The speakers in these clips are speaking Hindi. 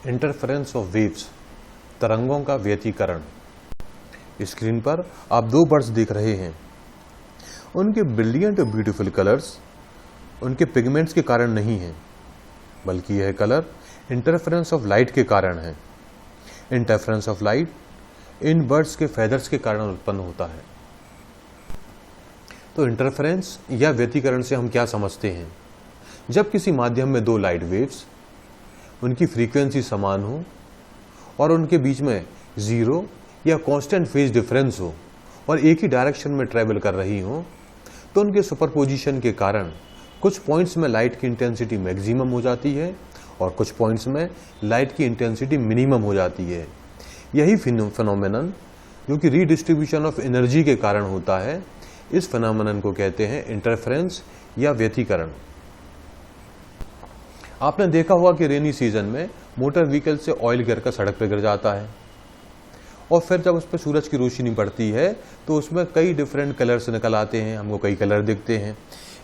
इंटरफेरेंस ऑफ वेव्स, तरंगों का व्यतिकरण। स्क्रीन पर आप दो बर्ड्स देख रहे हैं। उनके ब्रिलियंट और ब्यूटीफुल कलर्स उनके पिगमेंट्स के कारण नहीं हैं, बल्कि यह कलर इंटरफेरेंस ऑफ लाइट के कारण है। Interference of light in birds के फेदर्स के कारण उत्पन्न होता है। तो इंटरफेरेंस या व्यतिकरण से हम क्या समझते हैं? जब किसी माध्यम में दो लाइट वेव्स, उनकी फ्रीक्वेंसी समान हो और उनके बीच में जीरो या कांस्टेंट फेज डिफरेंस हो और एक ही डायरेक्शन में ट्रेवल कर रही हो, तो उनके सुपरपोजिशन के कारण कुछ पॉइंट्स में लाइट की इंटेंसिटी मैक्सिमम हो जाती है और कुछ पॉइंट्स में लाइट की इंटेंसिटी मिनिमम हो जाती है। यही फिनोमेनन जो कि रीडिस्ट्रीब्यूशन ऑफ एनर्जी के कारण होता है, इस फिनोमेनन को कहते हैं इंटरफेरेंस या व्यतिकरण। आपने देखा होगा कि रेनी सीजन में मोटर व्हीकल से ऑयल गिरकर सड़क पर गिर जाता है और फिर जब उस पर सूरज की रोशनी पड़ती है तो उसमें कई डिफरेंट कलर्स निकल आते हैं, हमको कई कलर दिखते हैं।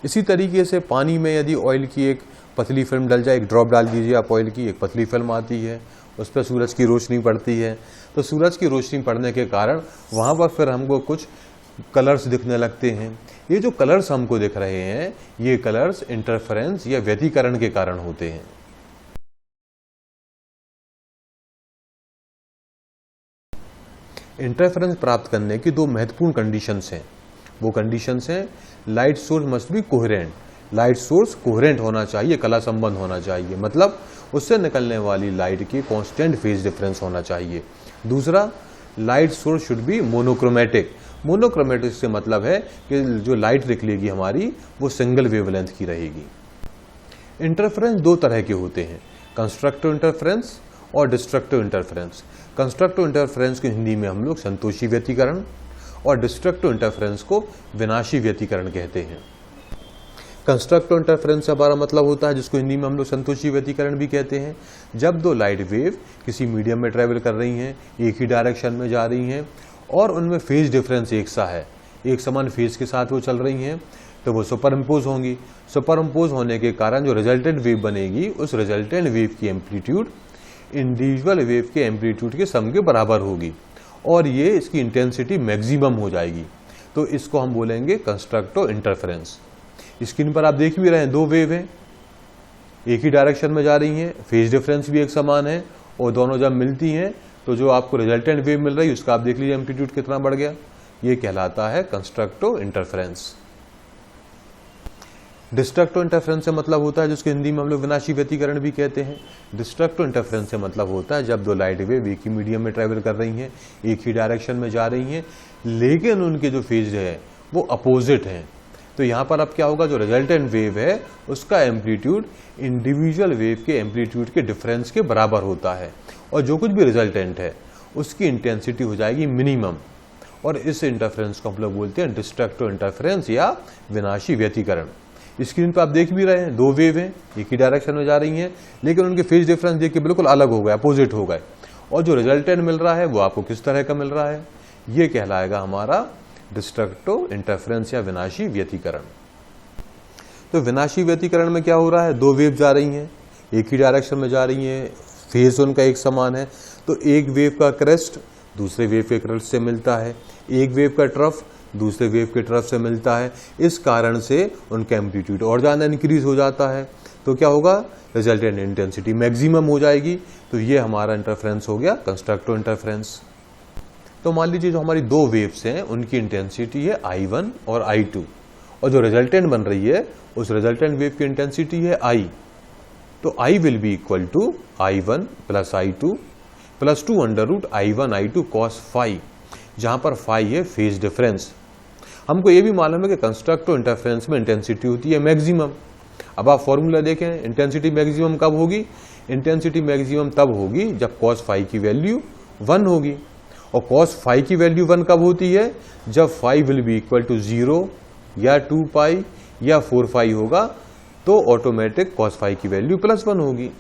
इसी तरीके से पानी में यदि ऑयल की एक पतली फिल्म डल जाए, एक ड्रॉप डाल दीजिए आप ऑयल की, एक पतली फिल्म आती है, उस पर सूरज की रोशनी पड़ती है, तो सूरज की रोशनी पड़ने के कारण वहाँ पर फिर हमको कुछ कलर्स दिखने लगते हैं। ये जो कलर्स हमको दिख रहे हैं, ये कलर्स इंटरफेरेंस या व्यतिकरण के कारण होते हैं। इंटरफेरेंस प्राप्त करने की दो महत्वपूर्ण कंडीशंस हैं। वो कंडीशंस हैं, light source must be coherent. Light source coherent होना चाहिए, कला संबंध होना चाहिए, मतलब उससे निकलने वाली लाइट की कांस्टेंट फेज डिफरेंस होना चाहिए। दूसरा, light source should be monochromatic. Monochromatic से मतलब है कि जो लाइट निकलेगी हमारी वो सिंगल वेवलेंथ की रहेगी। इंटरफेरेंस दो तरह के होते हैं, कंस्ट्रक्टिव इंटरफेरेंस और डिस्ट्रक्टिव इंटरफेरेंस। कंस्ट्रक्टिव इंटरफेरेंस को हिंदी में हम लोग संतोषी व्यतिकरण और डिस्ट्रक्टिव इंटरफेरेंस को विनाशी व्यतिकरण कहते हैं। कंस्ट्रक्टिव इंटरफेरेंस से हमारा मतलब होता है, जिसको हिंदी में हम लोग संतोषी व्यतिकरण भी कहते हैं, जब दो लाइट वेव किसी मीडियम में ट्रेवल कर रही हैं, एक ही डायरेक्शन में जा रही हैं और उनमें फेज डिफरेंस एक सा है, एक समान फेज के साथ वो चल रही हैं, तो वो सुपर इम्पोज होंगी। सुपर इम्पोज होने के कारण जो रिजल्टेंट वेव बनेगी, उस रिजल्टेंट वेव की एम्पलीट्यूड इंडिविजुअल वेव के एम्पलीट्यूड के सम के बराबर होगी और ये इसकी इंटेंसिटी मैक्सिमम हो जाएगी। तो इसको हम बोलेंगे कंस्ट्रक्टिव इंटरफेरेंस। स्क्रीन पर आप देख भी रहे हैं, दो वेव हैं, एक ही डायरेक्शन में जा रही हैं, फेज डिफरेंस भी एक समान है और दोनों जब मिलती हैं तो जो आपको रिजल्टेंट वेव मिल रही है उसका आप देख लीजिए एम्पलीट्यूड कितना बढ़ गया। ये कहलाता है कंस्ट्रक्टिव इंटरफेरेंस। डिस्ट्रक्टिव इंटरफेरेंस से मतलब होता है, जिसको हिंदी में हम लोग विनाशी व्यतिकरण भी कहते हैं। डिस्ट्रक्टिव इंटरफेरेंस से मतलब होता है जब दो लाइट वेव एक ही मीडियम में ट्रेवल कर रही हैं, एक ही डायरेक्शन में जा रही हैं, लेकिन उनके जो फेज है वो अपोजिट हैं। तो यहाँ पर अब क्या होगा, जो रिजल्टेंट वेव है उसका एम्पलीट्यूड इंडिविजुअल वेव के एम्पलीट्यूड के डिफरेंस के बराबर होता है और जो कुछ भी रिजल्टेंट है उसकी इंटेंसिटी हो जाएगी मिनिमम, और इस इंटरफेरेंस को हम लोग बोलते हैं डिस्ट्रक्टिव इंटरफेरेंस या विनाशी व्यतिकरण। स्क्रीन पर आप देख भी रहे हैं, दो वेव हैं, एक ही डायरेक्शन में जा रही हैं, लेकिन उनके फेज डिफरेंस देख के बिल्कुल अलग हो गए, अपोजिट हो गए, और जो रिजल्टेंट मिल रहा है वो आपको किस तरह का मिल रहा है, ये कहलाएगा हमारा डिस्ट्रक्टिव इंटरफेरेंस या विनाशी व्यतिकरण। तो विनाशी व्यतिकरण में क्या हो रहा है, दो वेव जा रही हैं, एक ही डायरेक्शन में जा रही हैं, फेज उनका एक समान है, तो एक वेव का क्रेस्ट दूसरे वेव के क्रेस्ट से मिलता है, एक वेव का ट्रफ दूसरे वेव के ट्रफ से मिलता है। इस कारण से उनका एम्पलीट्यूड और ज़्यादा इंक्रीज हो जाता है, तो क्या होगा, रिजल्टेंट इंटेंसिटी मैक्सिमम हो जाएगी। तो ये हमारा इंटरफेरेंस हो गया कंस्ट्रक्टिव इंटरफेरेंस। तो मान लीजिए जो हमारी दो वेव्स हैं उनकी इंटेंसिटी है I1 और I2 और जो रिजल्टेंट बन रही है उस रिजल्टेंट वेव की इंटेंसिटी है I। तो I will be equal to I1 plus I2 plus 2 under root I1 I2 cos phi, जहां पर फाई है फेज डिफरेंस। हमको ये भी मालूम है कि कंस्ट्रक्टिव इंटरफेरेंस में इंटेंसिटी होती है मैक्सिमम। अब आप फॉर्मूला देखें, इंटेंसिटी मैक्सिमम कब होगी, इंटेंसिटी मैक्सिमम तब होगी जब cos फाई की वैल्यू 1 होगी, और cos फाई की वैल्यू 1 कब होती है, जब phi will be equal to 0 या 2 पाई या 4 फाई होगा, तो ऑटोमेटिक cos फाई की वैल्यू +1 होगी।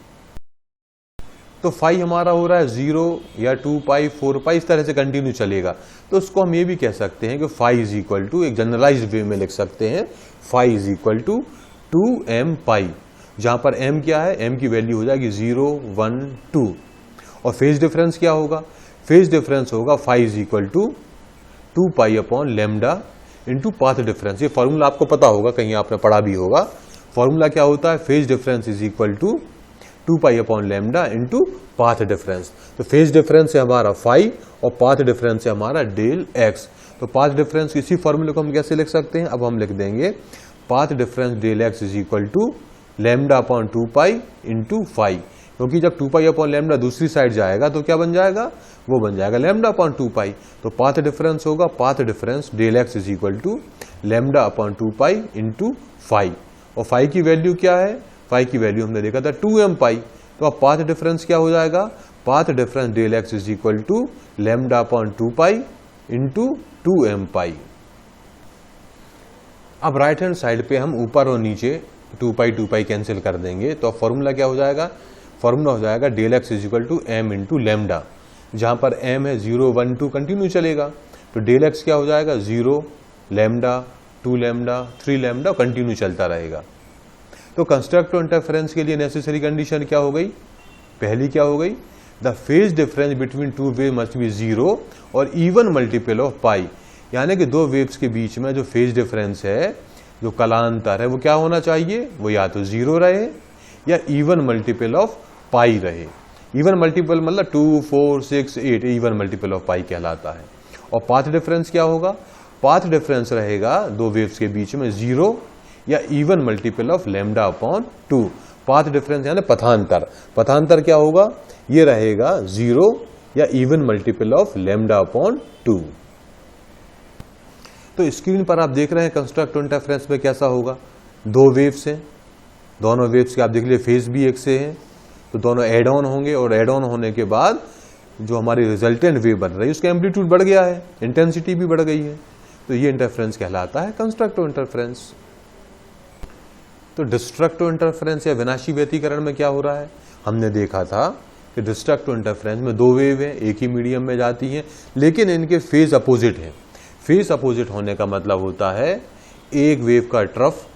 तो फाई हमारा हो रहा है 0 या 2 पाई 4 पाई, इस तरह से कंटिन्यू चलेगा। तो उसको हम ये भी कह सकते हैं कि फाई इज इक्वल टू, एक जनरलाइज्ड वे में लिख सकते हैं, phi is equal to 2m pi, जहां पर m क्या है, m की वैल्यू हो जाएगी 0 1 2, और फेज डिफरेंस क्या होगा? फेज डिफरेंस होगा phi is equal to 2 pi upon lambda into path difference. ये फॉर्मूला आपको पता होगा, कहीं आपने पढ़ा भी होगा। फॉर्मूला क्या होता है? Phase difference is equal to 2 pi upon lambda into path difference. तो फेज डिफरेंस है हमारा फाई और पाथ डिफरेंस है हमारा डेल एक्स। तो पाथ डिफरेंस इसी फॉर्मूले को हम कैसे लिख सकते हैं? अब हम लिख देंगे path difference del x is equal to lambda upon 2 pi into phi, क्योंकि जब 2 पाई अपॉन लैम्डा दूसरी साइड जाएगा तो क्या बन जाएगा? वो बन जाएगा लैम्डा अपॉन 2 पाई। तो पाथ डिफरेंस होगा path difference del x is equal to lambda upon 2 pi into phi. और फाई की वैल्यू क्या है? फाई की वैल्यू हमने देखा था 2m पाई। तो अब पाथ डिफरेंस क्या हो जाएगा? Path difference del x is equal to lambda upon 2 pi into 2m pi. अब राइट हैंड साइड पे हम ऊपर और नीचे 2 पाई कैंसिल कर देंगे। तो अब फॉर्मूला क्या हो जाएगा? फॉर्मूला हो जाएगा del x is equal to m into lambda, जहां पर m है 0 1 2 कंटिन्यू चलेगा। तो डेल एक्स क्या हो जाएगा? 0 लैम्डा 2 लैम्डा 3 लैम्डा कंटिन्यू चलता रहेगा। तो कंस्ट्रक्टिव इंटरफेरेंस के लिए नेसेसरी कंडीशन क्या हो गई? पहली क्या हो गई? The phase difference between two wave must be 0 और इवन मल्टीपल ऑफ पाई, यानी कि दो वेव्स के बीच में जो फेज डिफरेंस है, जो कलांतर है, वो क्या होना चाहिए? वो या तो 0 रहे या इवन मल्टीपल ऑफ पाई रहे। इवन मल्टीपल मतलब 2 4 6 8 इवन मल्टीपल ऑफ पाई कहलाता है। और पाथ डिफरेंस क्या होगा? पाथ डिफरेंस रहेगा दो वेव्स के बीच में 0 या even multiple of lambda upon 2। Path difference यानी पथांतर। पथांतर क्या होगा? ये रहेगा 0 या even multiple of lambda upon 2। तो स्क्रीन पर आप देख रहे हैं कंस्ट्रक्टिव इंटरफेरेंस में कैसा होगा। दो वेव्स हैं, दोनों वेव्स के आप देख लीजिए फेज भी एक से हैं, तो दोनों एड ऑन होंगे और एड ऑन होने के बाद जो हमारी रिजल्टेंट वेव बन रही है उसका एम्पलीट्यूड बढ़ गया है, इंटेंसिटी भी बढ़ गई है। तो ये इंटरफेरेंस कहलाता है कंस्ट्रक्टिव इंटरफेरेंस। तो डिस्ट्रक्टिव इंटरफेरेंस या विनाशी व्यतिकरण में क्या हो रहा है? हमने देखा था कि डिस्ट्रक्टिव इंटरफेरेंस में दो वेव हैं, एक ही मीडियम में जाती हैं, लेकिन इनके फेज अपोजिट हैं। फेज अपोजिट होने का मतलब होता है एक वेव का ट्रफ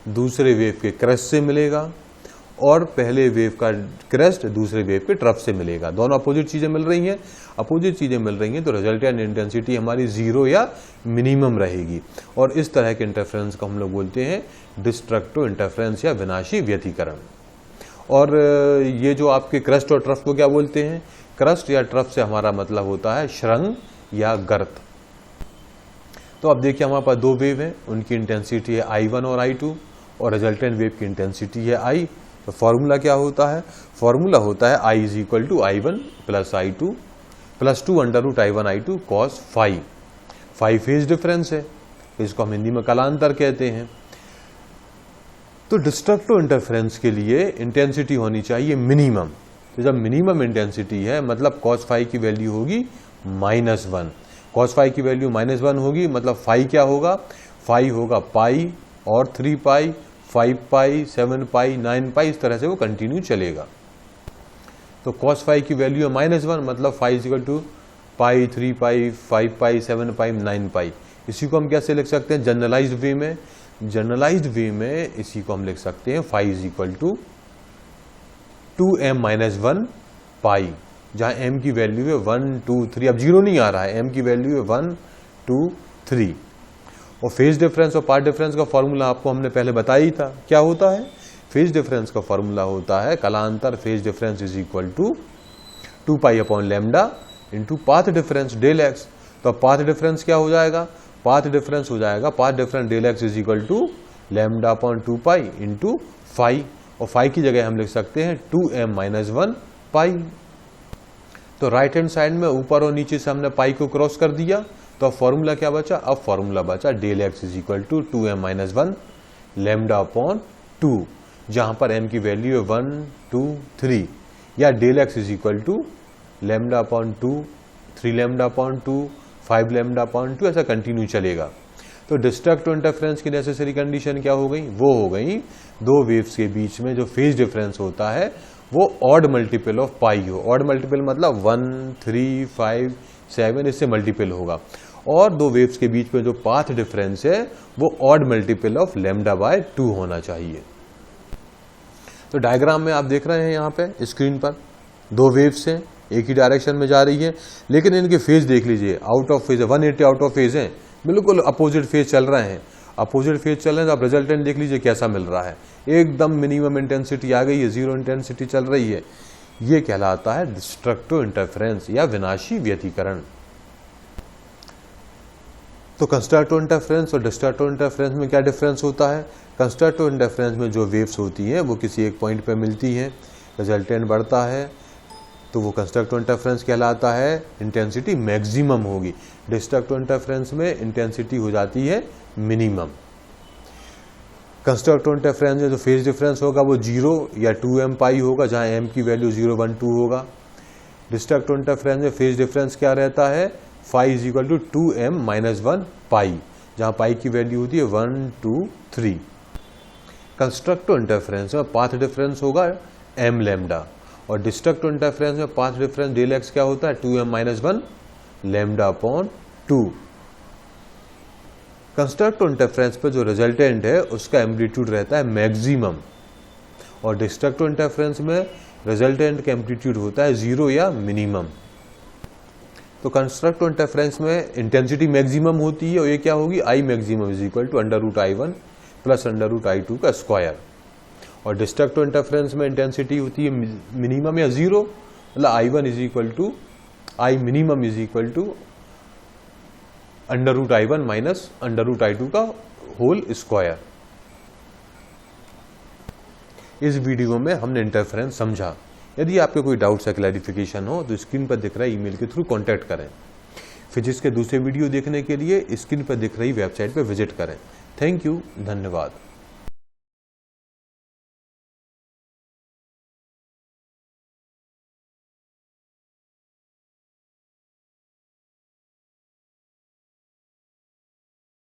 दूसरे वेव के क्रेस्ट से मिलेगा और पहले वेव का क्रेस्ट दूसरे वेव के ट्रफ से मिलेगा। दोनों अपोजिट चीजें मिल रही हैं। अपोजिट चीजें मिल रही हैं तो रिजल्टेंट इंटेंसिटी हमारी 0 या मिनिमम रहेगी। और इस तरह के इंटरफेरेंस को हम लोग बोलते हैं डिस्ट्रक्टिव इंटरफेरेंस या विनाशी व्यतिकरण। और ये जो आपके क्रस्ट और ट्रफ को क्या बोलते हैं? क्रस्ट या ट्रफ से हमारा मतलब होता है शृंग या गर्त। तो अब देखिए हमारे पास दो वेव हैं, उनकी इंटेंसिटी है I1 और I2 और रिजल्टेंट वेव की इंटेंसिटी है I। तो फॉर्मूला क्या होता है? फॉर्मूला होता है I is equal to I1 plus I2 plus 2 under root I1 I2 cos phi. Phi phase difference है, इसको हम हिंदी में कलांतर कहते हैं। तो डिस्ट्रक्टिव इंटरफेरेंस के लिए इंटेंसिटी होनी चाहिए मिनिमम। तो जब मिनिमम इंटेंसिटी है मतलब कॉस फाई की वैल्यू होगी -1। कॉस फाई की वैल्यू -1 होगी मतलब फाई क्या होगा? फाई होगा पाई और 3 पाई 5 पाई 7 पाई 9 पाई, इस तरह से वो कंटिन्यू चलेगा। तो कॉस फाई की वैल्यू है -1 मतलब फाई इज इक्वल टू पाई 3 पाई 5 पाई 7 पाई 9 पाई। इसी को हम कैसे लिख सकते हैं जनरलाइज्ड वे में? जनरलाइज्ड वे में इसी को हम लिख सकते हैं phi is equal to 2m-1 pi, जहां m की वैल्यू है 1 2 3। अब 0 नहीं आ रहा है, m की वैल्यू है 1 2 3। और फेज डिफरेंस और पाथ डिफरेंस का फॉर्मूला आपको हमने पहले बताया ही था। क्या होता है? फेज डिफरेंस का फॉर्मूला होता है कलांतर phase difference is equal to 2 pi upon lambda into path difference del x. तो पाथ डिफरेंस क्या हो जाएगा? पाथ डिफरेंस हो जाएगा path difference del x is equal to lambda upon 2 pi into phi. और फाई की जगह हम लिख सकते हैं 2m-1 पाई। तो राइट हैंड साइड में ऊपर और नीचे से हमने पाई को क्रॉस कर दिया, तो अब फॉर्मूला क्या बचा? अब फॉर्मूला बचा del x is equal to 2m-1 lambda upon 2, जहां पर m की वैल्यू है 1 2 3, या del x is equal to lambda upon 2 3 lambda upon 2 5 lambda upon 2, ऐसा कंटिन्यू चलेगा। तो डिस्ट्रक्टिव इंटरफेरेंस की नेसेसरी कंडीशन क्या हो गई? वो हो गई दो वेव्स के बीच में जो फेज डिफरेंस होता है वो ऑड मल्टीपल ऑफ पाई हो। ऑड मल्टीपल मतलब 1 3 5 7 इससे मल्टीपल होगा। और दो वेव्स के बीच में जो पाथ डिफरेंस है वो odd multiple of lambda by 2 होना चाहिए। तो डायग्राम में आप देख रहे हैं यहाँ पे स्क्रीन पर दो वेव्स हैं, एक ही डायरेक्शन में जा रही है, लेकिन इनके फेज देख लीजिए, आउट ऑफ फेज है, 180 आउट ऑफ फेज है, बिल्कुल अपोजिट फेज चल रहे हैं। अपोजिट फेज चल रहे हैं तो आप रिजल्टेंट देख लीजिए कैसा मिल रहा है, एकदम मिनिमम इंटेंसिटी आ गई है, जीरो इंटेंसिटी चल रही है। ये कहलाता है डिस्ट्रक्टिव इंटरफेरेंस या विनाशी व्यतिकरण। तो कंस्ट्रक्टिव इंटरफेरेंस और डिस्ट्रक्टिव इंटरफेरेंस में क्या डिफरेंस होता है? कंस्ट्रक्टिव इंटरफेरेंस में जो वेव्स होती हैं वो किसी एक पॉइंट पे मिलती हैं, रिजल्टेंट बढ़ता है तो वो कंस्ट्रक्टिव इंटरफेरेंस कहलाता है, इंटेंसिटी मैक्सिमम होगी। डिस्ट्रक्टिव इंटरफेरेंस में इंटेंसिटी हो जाती है मिनिमम। कंस्ट्रक्टिव इंटरफेरेंस में जो फेज डिफरेंस होगा वो 0 या 2m पाई होगा, जहाँ m की वैल्यू 0, 1, 2 होगा। डिस्ट्रक्टिव इंटरफेरेंस में फेज डिफरेंस क्या रहता है? phi is equal to 2m minus 1 pi, जहाँ पाई की वैल्यू होती है 1, 2, 3। कंस्ट्रक्टिव इंटरफेरेंस में पाथ डिफरेंस होगा m लैम्डा, और डिस्ट्रक्टिव इंटरफेरेंस में पाथ डिफरेंस डेल x क्या होता है? 2m minus 1 lambda upon 2। Constructive interference पे जो रिजल्टेंट है उसका एम्पलीट्यूड रहता है मैक्सिमम, और डिस्ट्रक्टिव इंटरफेरेंस में रिजल्टेंट का एम्पलीट्यूड होता है 0 या मिनिमम। तो कंस्ट्रक्टिव इंटरफेरेंस में इंटेंसिटी मैक्सिमम होती है, और ये क्या होगी? I maximum is equal to under root I1 plus under root I2 का स्क्वायर। और डिस्ट्रक्टिव इंटरफेरेंस में इंटेंसिटी होती है मिनिमम या 0, मतलब I1 is equal to I minimum is equal to under root I1 minus under root I2 का होल स्क्वायर। इस वीडियो में हमने इंटरफेरेंस समझा। यदि आपके कोई डाउट्स या क्लैरिफिकेशन हो तो स्क्रीन पर दिख रहा है ईमेल के थ्रू कांटेक्ट करें। फिजिक्स के दूसरे वीडियो देखने के लिए स्क्रीन पर दिख रही वेबसाइट पर विजिट करें। थैंक यू, धन्यवाद।